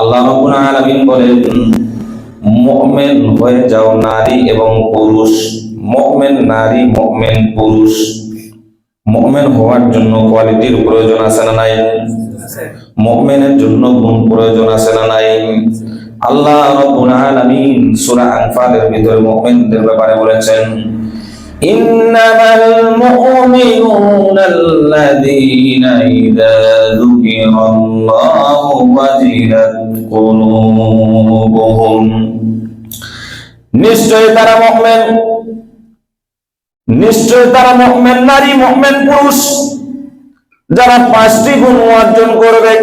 আল্লাহ রাব্বুল আলামিন বলেন, মুমিন হয়ে যাও নারী এবং পুরুষ। মুমিন নারী, মুমিন পুরুষ। মুমিন হওয়ার জন্য কোয়ালিটির প্রয়োজন আছে না নাই? মুমিনের জন্য গুণ প্রয়োজন আছে না নাই? আল্লাহ রাব্বুল আলামিন সূরা আনফালের ভিতরে মুমিনদের ব্যাপারে বলেছেন, ইন্নামাল মুমিনুনা আল্লাযীনা ইযা যুকিরাল্লাহু ওয়াজিলাত কুলুবুহুম। নিশ্চয় তারা মুমিন, নিশ্চয় তারা মুমিন নারী, মুমিন পুরুষ, যারা 5টি গুণ অর্জন করবে,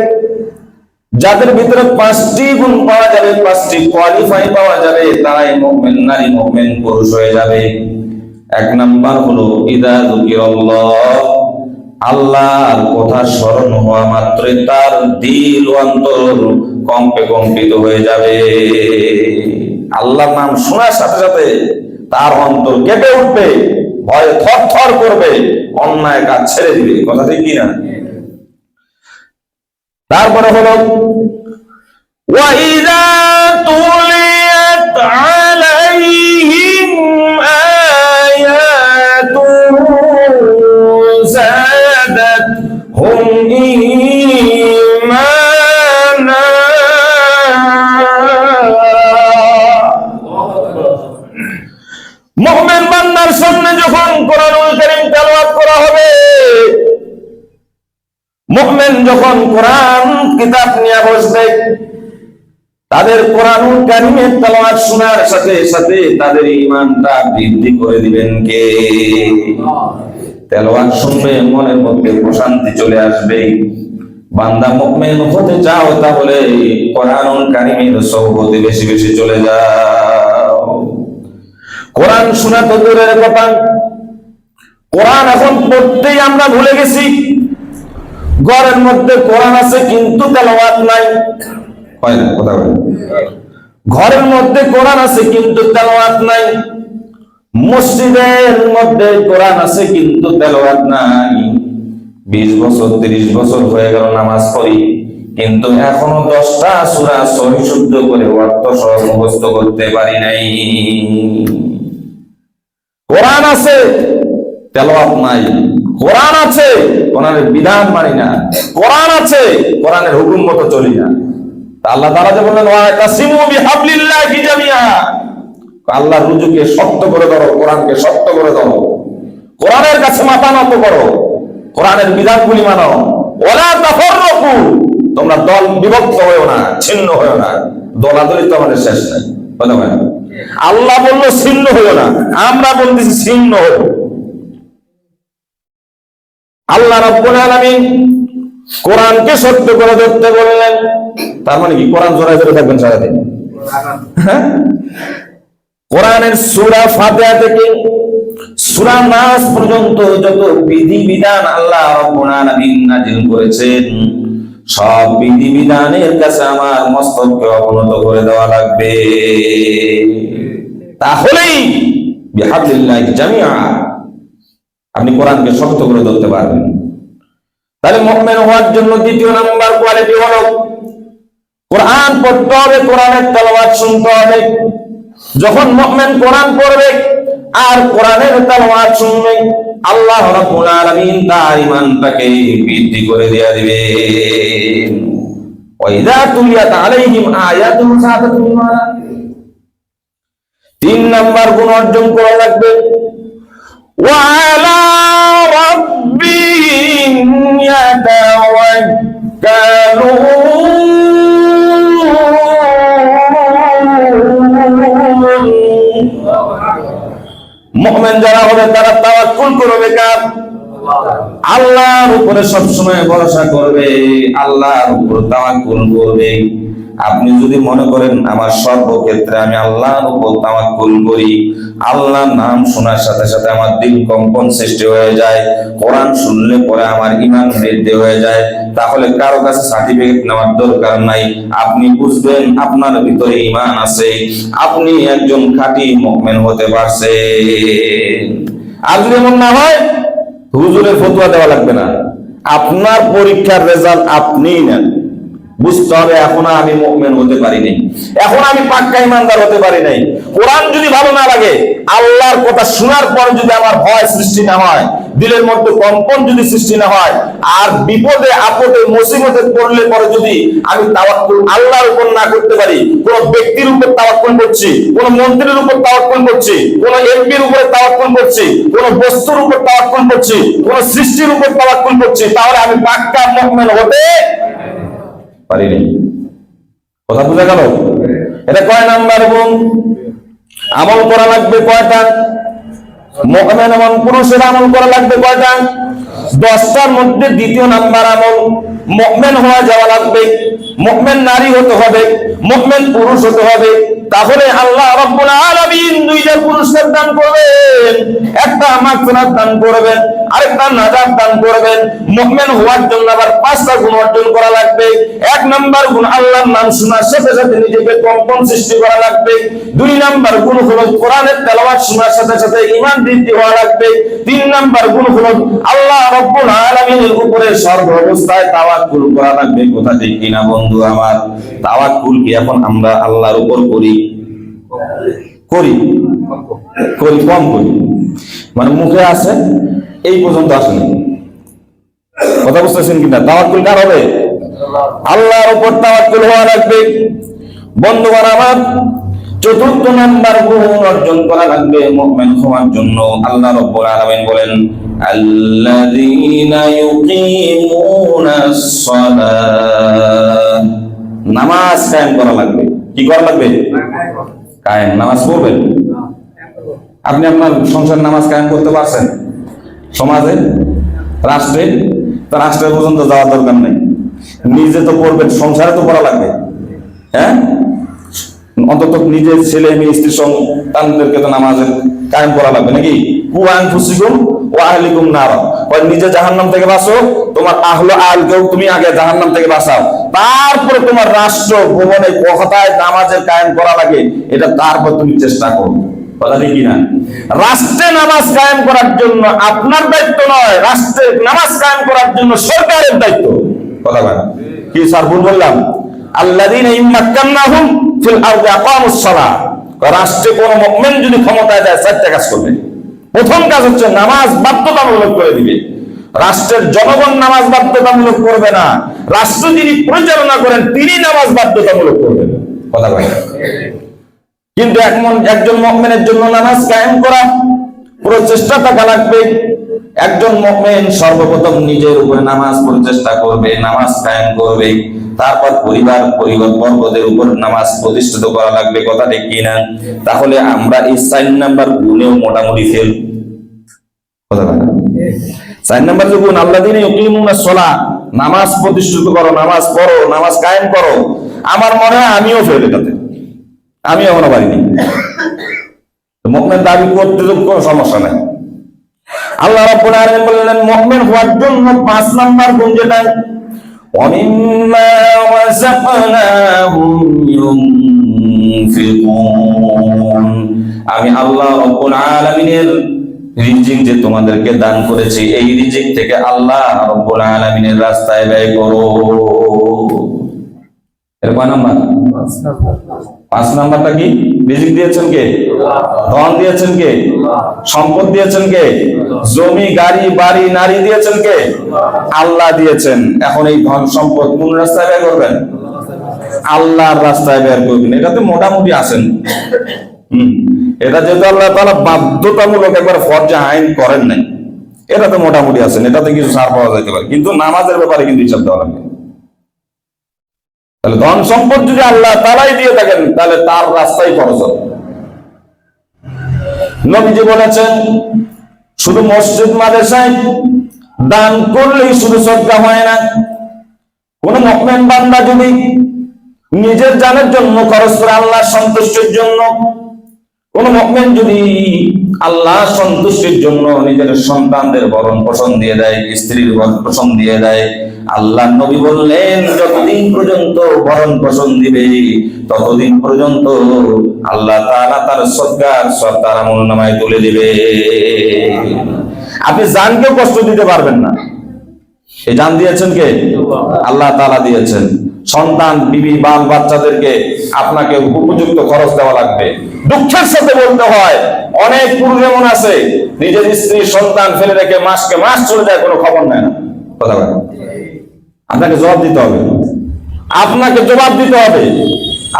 যাদের ভিতরে 5টি গুণ পাওয়া যাবে, 5টি কোয়ালিফাই পাওয়া যাবে, তারাই মুমিন নারী, মুমিন পুরুষ হয়ে যাবে। 1 নাম্বার হলো ইযা যুকিরাল্লাহ, আল্লাহর কথা স্মরণ হওয়া মাত্রই তার দিল অন্তর কম্পিত হয়ে যাবে। আল্লাহর নাম শোনার সাথে সাথে তার অন্তর কেঁপে উঠবে, ভয়ে থরথর করবে, অন্যায় কাজ ছেড়ে দিবে। কথা ঠিক কি না? তারপরে হলো ওয়াইযা তুলিয়াত আলাইহিম আয়াতুহু যাদাতহুম ঈমানা। মুমিন বান্দার সামনে যখন কোরআনুল কারীম তেলাওয়াত করা হবে, মুমিন যখন কোরআন কিতাব নিয়ে বসবে, তাদের কোরআনুল কারীমের তেলাওয়াত শোনার সাথে সাথে তাদের ঈমানটা বৃদ্ধি করে দিবেন কে? তেলাওয়াত শুনবে, মনের মধ্যে প্রশান্তি চলে আসবে। বান্দা মুমিন হতে চাও তাহলে কোরআনুল কারীমের সোহবতে বেশি বেশি চলে যাও। কোরআন শোনা তো দূরের কথা, কোরআন এখন পড়তেই আমরা ভুলে গেছি। ঘরের মধ্যে কোরআন আছে কিন্তু তেলাওয়াত নাই, হয় না? কথা বলে, ঘরের মধ্যে কোরআন আছে কিন্তু তেলাওয়াত নাই। মসজিদের মধ্যে কোরআন আছে কিন্তু তেলাওয়াত নাই। 20 বছর 30 বছর হয়ে গেল নামাজ পড়ি, কিন্তু এখনো 10টা সূরা সহি শুদ্ধ করে অর্থ সহ মুখস্থ করতে পারি নাই। কোরআন আছে, তেলাওয়াত নাই। কোরআন আছে, কোরআনের বিধান মানি না। কোরআন আছে, কোরআনের হুকুম মতো চলি না। আল্লাহ তাআলা যে বললেন ওয়াতাসিমু বিহাবলিল্লাহি জামিআ, আল্লাহর রুজুকে শক্ত করে ধরো, কোরআনকে শক্ত করে ধরো, কোরআনের কাছে মাথা নত করো, কোরআনের বিধানগুলি মানো। ওয়ালা তাফাররাকু, তোমরা দল বিভক্ত হয়ো না, ছিন্ন হয়ো না। দলাদলি তো আমাদের শেষ নাই। কথা বলেন, আল্লাহ বললো ছিন্ন হয়ো না, আমরা বলতেছি ছিন্ন হয়ো। আল্লাহ রাব্বুল আলামিন কোরআনকে সত্য করে ধরতে বললেন। তার মানে কি কোরআন জোড়ায় জোড়ায় থাকবেন সারাদিন? কোরআনের সূরা ফাতিহা থেকে সূরা নাস পর্যন্ত যত বিধিবিধান আল্লাহ রাব্বুল আলামিন নাযিল করেছেন, সব বিধিবিধানের কাছে আমার মস্তককে অবনত করে দেওয়া লাগবে। তাহলেই বিহাবলিল্লাহি জামিআ আপনি কোরআনকে শক্ত করে ধরতে পারবেন। তাহলে মুমিন হওয়ার জন্য 2 নাম্বার কোয়ালিটি হলো কোরআন পড়তে হবে, কোরআনের তেলাওয়াত শুনতে হবে। যখন মুমিন কোরআন পড়বে আর কোরআনের তেলাওয়াত শুনবে, আল্লাহ রাব্বুল আলামিন তার ঈমানটাকে বৃদ্ধি করে দিয়ে দিবেন। ওয়াইযা তুলিয়াত আলাইহিম আয়াতুহু যাদাতহুম ঈমানা। 3 নাম্বার গুণ অর্জন করা লাগবে, وعلى ربهم يتوكلون। মুমিন যারা হবে তারা তাওয়াক্কুল করবে কার? আল্লাহর উপরে সবসময় ভরসা করবে, আল্লাহর উপর তাওয়াক্কুল করবে। আপনি যদি মনে করেন আমার সর্বক্ষেত্রে আমি আল্লাহর উপর তাওয়াক্কুল করি, আল্লাহর নাম শোনার সাথে সাথে আমার দিল কম্পন সৃষ্টি হয়ে যায়, কোরআন শুনলে পরে আমার ঈমান বৃদ্ধি হয়ে যায়, তাহলে কারো কাছে সার্টিফিকেট নেওয়ার দরকার নাই। আপনি বুঝবেন আপনার ভিতরে ঈমান আছে, আপনি একজন খাঁটি মুমিন হতে পারছেন। আর যদি এমন না হয়, হুজুরের ফতোয়া দেওয়া লাগবে না, আপনার পরীক্ষার রেজাল্ট আপনিই নেন। বুঝতে হবে এখন আমি মুমিন হতে পারি নাই, এখন আমি পাক্কা ইমানদার হতে পারি নাই। কোরআন যদি ভালো না লাগে, আল্লাহর কথা শোনার পর যদি আমার ভয় সৃষ্টি না হয়, দিলের মধ্যে কম্পন যদি সৃষ্টি না হয়, আর বিপদে আপদে মুসিবতে পড়লে পরে যদি আমি তাওয়াক্কুল আল্লাহর উপর না করতে পারি, কোন ব্যক্তির উপর তাওয়াক্কুল করছি, কোন মন্ত্রীর উপর তাওয়াক্কুল করছি, কোন এমপির উপর তাওয়াক্কুল করছি, কোন বস্তুর উপর তাওয়াক্কুল করছি, কোন সৃষ্টির উপর তাওয়াক্কুল করছি, তাহলে আমি পাক্কা মুমিন হতে পারিনি। কথা বুঝা গেল? এটা কয় নাম্বার গুণ? আমল করা লাগবে কয়টা? মুমিন এবং পুরুষের আমল করা লাগবে কয়টা? 10টার মধ্যে দ্বিতীয় নাম্বার আমল, মুমিন হওয়া যাওয়া লাগবে। মুমিন নারী হতে হবে, মুমিন পুরুষ হতে হবে। তাহলে আল্লাহ রাব্বুল আলামিন দুইটা পুরস্কার দান করবেন, একটা মাগফিরাত দান করবেন, আরেকটা নাজাত দান করবেন। মুমিন হওয়ার জন্য আবার 5টা গুণ অর্জন করা লাগবে। 1 নাম্বার গুণ, আল্লাহর নাম শোনার সাথে সাথে নিজেকে কম্পন সৃষ্টি করা লাগবে। 2 নাম্বার গুণ হলো কোরআনের তেলাওয়াত শোনার সাথে সাথে ঈমান বৃদ্ধি হওয়া লাগবে। 3 নাম্বার গুণ হলো আল্লাহ রাব্বুল আলামিনের উপরে সর্ব অবস্থায় তাওয়াক্কুল করা লাগবে। কথা ঠিক কিনা বন্ধু আমার? তাওয়াক্কুল কি এখন আমরা আল্লাহর উপর করি করি করি কম করি, মানে মুখে আছে এই পর্যন্ত আসেনি। কথা বুঝতেছেন কিনা? তাওয়াক্কুল কার হবে? আল্লাহর উপর তাওয়াক্কুল হওয়া লাগবে। বন্ধুগণ আমার, 4র্থ নাম্বার গুণ অর্জন করা লাগবে মুমিন হওয়ার জন্য। আল্লাহ রাব্বুল আলামিন বলেন, আল্লাযীনা ইউকিমুনাস সালাত, নামাজ কায়েম করা লাগবে। কি করা লাগবে? কায়েম। নামাজ পড়বেন। আপনি আপনার সংসার নামাজ কায়েম করতে পারছেন? সমাজে, রাষ্ট্রে? তো রাষ্ট্রের পর্যন্ত যাওয়ার দরকার নেই, নিজে তো পড়বেন, সংসারে তো পড়া লাগবে। হ্যাঁ, অন্তত নিজের ছেলে মেয়ে স্ত্রী সন্তানদেরকে তো নামাজে কায়েম করা লাগবে নাকি? কুয়া আনফুসিকুম ওয়া আহলিকুম নার, নিজে জাহান্নাম থেকে বাঁচো, তোমার আহলে আহলকেও তুমি আগে জাহান্নাম থেকে বাঁচাও, তারপরে তোমার রাষ্ট্র ভবনে কোথায় নামাজের কায়েম করা লাগে এটা তারপর তুমি চেষ্টা করো। কথা ঠিক কিনা? রাষ্ট্রে নামাজ কায়েম করার জন্য আপনার দায়িত্ব নয়, রাষ্ট্রে নামাজ কায়েম করার জন্য সরকারের দায়িত্ব। কথা বলেন কি স্যার? ভুল বললাম? আল্লাযীনা ইম্মাক্কান্নাহুম ফিল আরদি আকামুস সালাহ, রাষ্ট্রে কোন মুমিন যদি ক্ষমতায় যায় 4টা কাজ করবে। প্রথম কাজ হচ্ছে নামাজ বাধ্যতামূলক করে দিবে। রাষ্ট্রের জনগণ নামাজ বাধ্যতামূলক করবে না, রাষ্ট্র যিনি পরিচালনা করেন তিনি নামাজ বাধ্যতামূলক করবেন। কথা বলেন? কিন্তু একজন মুমিনের জন্য নামাজ কায়েম করা পুরো চেষ্টা থাকা লাগবে। একজন মুমিন সর্বপ্রথম নিজের উপরে নামাজ পড়ার চেষ্টা করবে, নামাজ কায়েম করবে, তারপর পরিবার-বর্গদের উপর নামাজ প্রতিষ্ঠিত করা লাগবে। কথা ঠিক কিনা? তাহলে আমরা এই 4 নাম্বার গুণেও মোটামুটি ফেল। কথা বলেন? 4 নাম্বার যে গুণ, আল্লাযীনা ইউকিমুনাস সালাহ, নামাজ প্রতিষ্ঠিত করো, নামাজ পড়ো, নামাজ কায়েম করো, আমার মনে হয় আমিও ফেল এটাতে, আমি এখনো পারিনি। মুমিন দাবি করতে তো কোনো সমস্যা নাই। আল্লাহ রাব্বুল আলামিন বললেন মুমিন হওয়ার জন্য 5 নাম্বার গুণ যেটা, ওয়ামিম্মা রাযাকনাহুম ইউনফিকুন, আমি আল্লাহ রাব্বুল আলামিনের রিজিক যে তোমাদেরকে দান করেছি, এই রিজিক থেকে আল্লাহ রাব্বুল আলামিনের রাস্তায় ব্যয় করো। এর কয় নাম্বার? 5 নাম্বারটা কি? রিজিক দিয়েছেন কে? ধন দিয়েছেন কে? সম্পদ দিয়েছেন কে? জমি, গাড়ি, বাড়ি, নারী দিয়েছেন কে? আল্লাহ দিয়েছেন। এখন এই ধন সম্পদ কোন রাস্তায় ব্যয় করবেন? আল্লাহর রাস্তায় ব্যয় করবেন। এটাতে মোটামুটি আছেন। এটা যেহেতু আল্লাহ তাআলা বাধ্যতামূলক একবার ফরজ আইন করেন নাই, এটাতে মোটামুটি আছেন, এটাতে কিছু ছাড় পাওয়া যেতে পারে, কিন্তু নামাজের ব্যাপারে কিন্তু হিসাব দেওয়া লাগবে। তাহলে ধন সম্পদ যদি আল্লাহ তাআলাই দিয়ে থাকেন তাহলে তার রাস্তায় খরচ হবে। নবীজি বলেছেন শুধু মসজিদ মাদ্রাসায় দান করলেই শুধু সদকা হয় না, কোন মুমিন বান্দা যদি নিজের জানের জন্য খরচ করে আল্লাহর সন্তুষ্টির জন্য, কোন মুমিন যদি আল্লাহ সন্তুষ্টির জন্য নিজের সন্তানদের ভরণ পোষণ দিয়ে দেয়, স্ত্রীর ভরণ পোষণ দিয়ে দেয়, আল্লাহ নবী বললেন যতদিন পর্যন্ত ভরণ পোষণ দিবে ততদিন পর্যন্ত আল্লাহ তাআলা তার সদকার সব তার আমলনামায় তুলে দিবে। আপনি জানকেও কষ্ট দিতে পারবেন না। এই জান দিয়েছেন কে? আল্লাহ তাআলা দিয়েছেন। সন্তান, বিবি, বাল বাচ্চাদেরকে আপনাকে উপযুক্ত খরচ দেওয়া লাগবে। দুঃখের সাথে বলতে হয়, অনেক পুরুষ এমন আছে নিজের স্ত্রী সন্তান ফেলে রেখে মাসকে মাস চলে যায়, কোনো খবর নেয় না। কথা বলেন, আপনাকে জবাব দিতে হবে, আপনাকে জবাব দিতে হবে।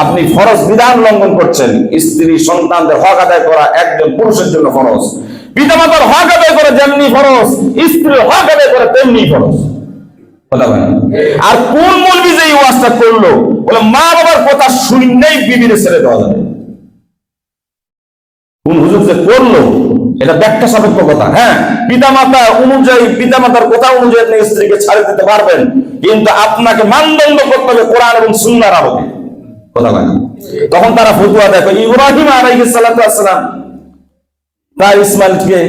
আপনি ফরজ বিধান লঙ্ঘন করছেন। স্ত্রী সন্তানদের হক আদায় করা একজন পুরুষের জন্য ফরজ। পিতামাতার হক আদায় করে যেমনি ফরজ, স্ত্রীর হক আদায় করে তেমনি ফরজ। কথা বলেন। আর কোন মৌলবি যে এই ওয়াজটা করলো, বলে মা বাবার কথা শুনলেই বিবির ছেড়ে দেওয়া যাবে? কোন হুজুর যে করলো, এটা ব্যাখ্যা সাপেক্ষ কথা। হ্যাঁ, পিতামাতা অনুযায়ী, পিতামাতার কথা অনুযায়ী আপনি স্ত্রীকে ছাড়ে দিতে পারবেন, কিন্তু আপনাকে মানদণ্ড করতে হবে কোরআন এবং সুন্নাহর আলোকে। কথা বলেন। তখন তারা ফতুয়া দেখো, ইব্রাহিম আলাইহিস সালাতু ওয়াস সালাম তার ইসমাইলকে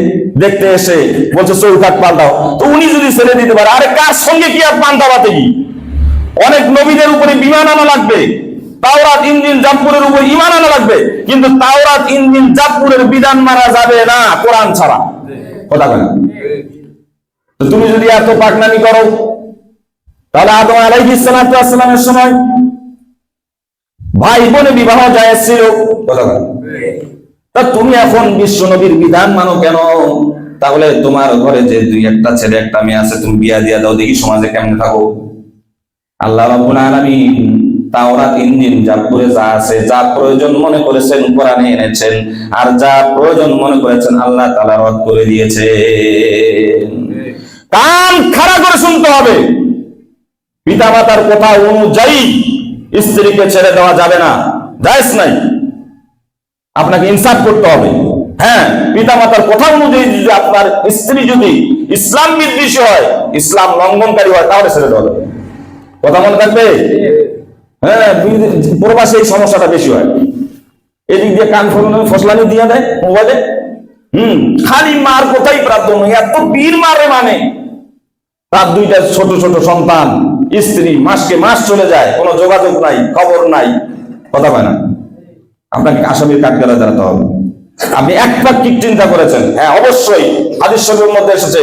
দেখতে এসে বলছে চৌকাঠ পাল্টাও, তো উনি যদি ছেড়ে দিতে পারে, আরে কার সঙ্গে কি আর পাল্টাবাতে কি? অনেক নবীদের উপরে বিমান আনা লাগবে, তাওরাত ইনজিল জাবুরের উপর ঈমান আনা লাগবে, কিন্তু তাওরাত ইনজিল জাবুরের বিধান মানা যাবে না কোরআন ছাড়া। কথা বলেন। তো তুমি যদি এত পাকনামি করো, তাহলে আদম আলাইহিস সালাতু ওয়াস সালামের সময় ভাই বোনে বিবাহ জায়েজ ছিল। কথা বলেন। তা তুমি এখন বিশ্ব নবীর বিধান মানো কেন? তাহলে তোমার ঘরে যে দুই একটা ছেলে একটা মেয়ে আছে, তুমি বিয়া দিয়া দাও, দেখি সমাজে কেমনে থাকো। আল্লাহ রাব্বুল আলামিন তাওরাত ইনজিল জাবুরে যা আছে, যা প্রয়োজন মনে করেছেন কোরআনে এনেছেন, আর যা প্রয়োজন মনে করেছেন আল্লাহ তাআলা রদ করে দিয়েছেন। কান খাড়া করে শুনতে হবে। পিতামাতার কথা অনুযায়ী স্ত্রীকে ছেড়ে দেওয়া যাবে না, জায়েজ নাই। আপনাকে ইনসাফ করতে হবে। হ্যাঁ, পিতামাতার কথা অনুযায়ী যদি আপনার স্ত্রী যদি ইসলাম বিদ্বেষী হয়, ইসলাম লঙ্ঘনকারী হয়, তাহলে ছেড়ে দেওয়া যাবে। কথা মনে থাকবে। হ্যাঁ, প্রবাসে এই সমস্যাটা বেশি হয়। এদিক দিয়ে কান ফসলানি দিয়ে দেয় মোবাইলে। খালি মার কোথায় প্রাধান্য, এত বীর মারে, মানে তার দুইটা ছোট ছোট সন্তান, স্ত্রী, মাসকে মাস চলে যায়, কোনো যোগাযোগ নাই, খবর নাই। কথা হয় না। আপনাকে আসামির কাঠগড়া দাঁড়াতে হবে। আপনি এক পাক্ষিক চিন্তা করেছেন। হ্যাঁ, অবশ্যই হাদিস শরীফের মধ্যে এসেছে,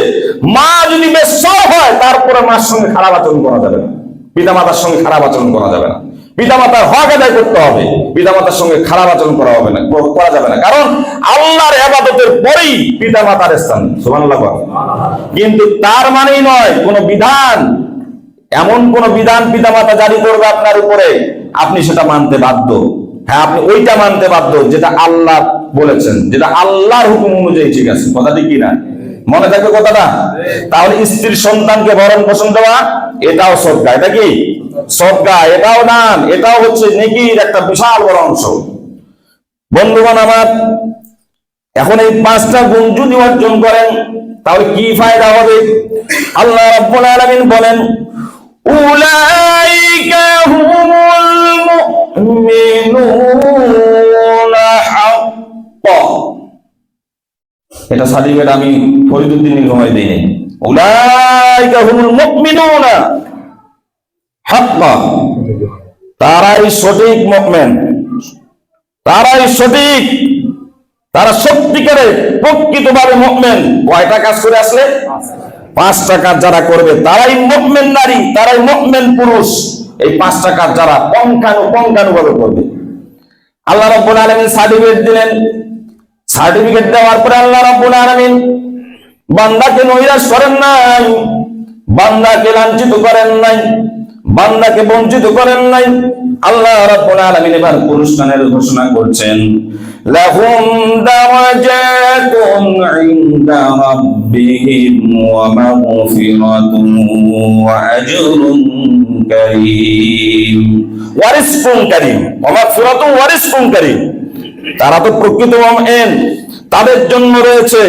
মা যদি বেশ্যা হয় তারপরে মার সঙ্গে খারাপ আচরণ করা যাবে না, পিতামাতার সঙ্গে খারাপ আচরণ করা যাবে না। পিতামাতার হক আদায় করতে হবে, পিতামাতার সঙ্গে খারাপ আচরণ করা যাবে না। কারণ আল্লাহর ইবাদতের পরেই পিতামাতার স্থান। সুবহানাল্লাহ। কিন্তু তার মানেই নয় কোন বিধান, এমন কোন বিধান পিতামাতা জারি করবে আপনার উপরে, আপনি সেটা মানতে বাধ্য। হ্যাঁ, আপনি ওইটা মানতে বাধ্য যেটা আল্লাহ বলেছেন, যেটা আল্লাহর হুকুম অনুযায়ী। ঠিক আছে, কথাটি কি না? মনে থাকবে কথাটা। তাহলে স্ত্রীর সন্তানকে ভরণ পোষণ দেওয়া, এটাও সদকা। এটা কি সদকা? এটাও দান, এটাও হচ্ছে নেকির একটা বিশাল বড় অংশ। বন্ধুগণ আমার, এখন এই পাঁচটা গুণ যদি অর্জন করেন তাহলে কি ফায়দা হবে? আল্লাহ রাব্বুল আলামিন বলেন, উলাইকা হুমুল মুমিনুনা হাক্কান। এটা সার্টিফিকেট আমি ফরিদুদ্দিন নীলফামারী দেই নাই। উলাইকা হুমুল মুমিনুনা হাক্কান, তারাই সঠিক মুমিন, তারাই সঠিক, তারা সত্যিকারে প্রকৃতভাবে মুমিন। কয়টা কাজ করে আসলে? পাঁচটা কাজ যারা করবে তারাই মুমিন নারী, তারাই মুমিন পুরুষ। এই পাঁচটা কাজ যারা পঙ্খানুভাবে করবে, আল্লাহ রাব্বুল আলামিন সার্টিফিকেট দিলেন। সার্টিফিকেট দেওয়ার পরে আল্লাহ রাব্বুল আলামিন বান্দাকে নৈরাশ করেন নাই, বান্দাকে লাঞ্ছিত করেন নাই, বান্দাকে বঞ্চিত করেন নাই। আল্লাহ রাব্বুল আলামিন এবার পুরস্কারের ঘোষণা করছেন, লাহুম দারাজাতুন ইনদা রাব্বিহিম ওয়া মাগফিরাতুন ওয়া আজরুন কারীম ওয়া রিজকুন কারীম ওয়া মাগফিরাতুন ওয়া রিজকুন কারীম। তারা তো প্রকৃত মুমিন, তাদের জন্য রয়েছে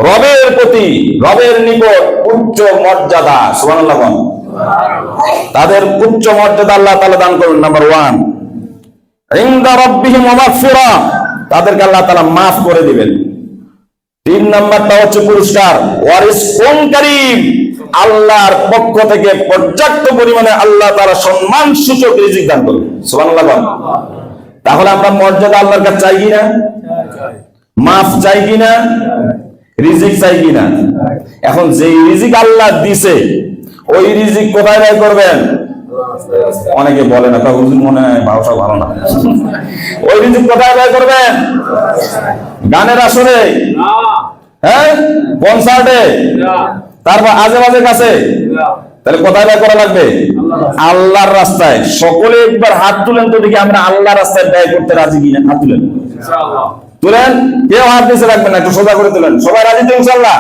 রবের প্রতি, রবের নিকট উচ্চ মর্যাদা। সুবহানাল্লাহ। তাদের উচ্চ মর্যাদা আল্লাহ তাআলা দান করুন। নাম্বার 1, ইনদা রাব্বিহিম ওয়া মাগফিরা, তাদেরকে আল্লাহ তাআলা মাফ করে দিবেন। 3 নাম্বারটা হচ্ছে পুরস্কার, ওয়া রিজকুন কারীম, আল্লাহর পক্ষ থেকে পর্যাপ্ত পরিমাণে আল্লাহ তাআলা সম্মান সূচক রিজিক দান করুন। সুবহানাল্লাহ। তাহলে আমরা মর্যাদা আল্লাহর কাছে চাই কিনা? মাফ চাই কিনা? রিজিক চাই কিনা? এখন যে রিজিক আল্লাহ দিছে, ওই রিজিক কোথায় ব্যয় করবেন? অনেকে বলে না, তা হুজুর মনে হয় ভাষা ভালো না। ওই রিজিক কোথায় ব্যয় করবেন? গানের আসরে, হ্যাঁ, কনসার্টে, তারপর আজে বাজে কাছে। তাহলে কোথায় ব্যয় করা লাগবে? আল্লাহর রাস্তায়। সকলে একবার হাত তুলেন তো দেখি আমরা আল্লাহর রাস্তায় ব্যয় করতে রাজি কিনা। হাত তুলেন, তুলেন। কেউ হাত নিচে রাখবেন না, একটু সোজা করে তুলেন। সবাই রাজি তো ইনশাআল্লাহ?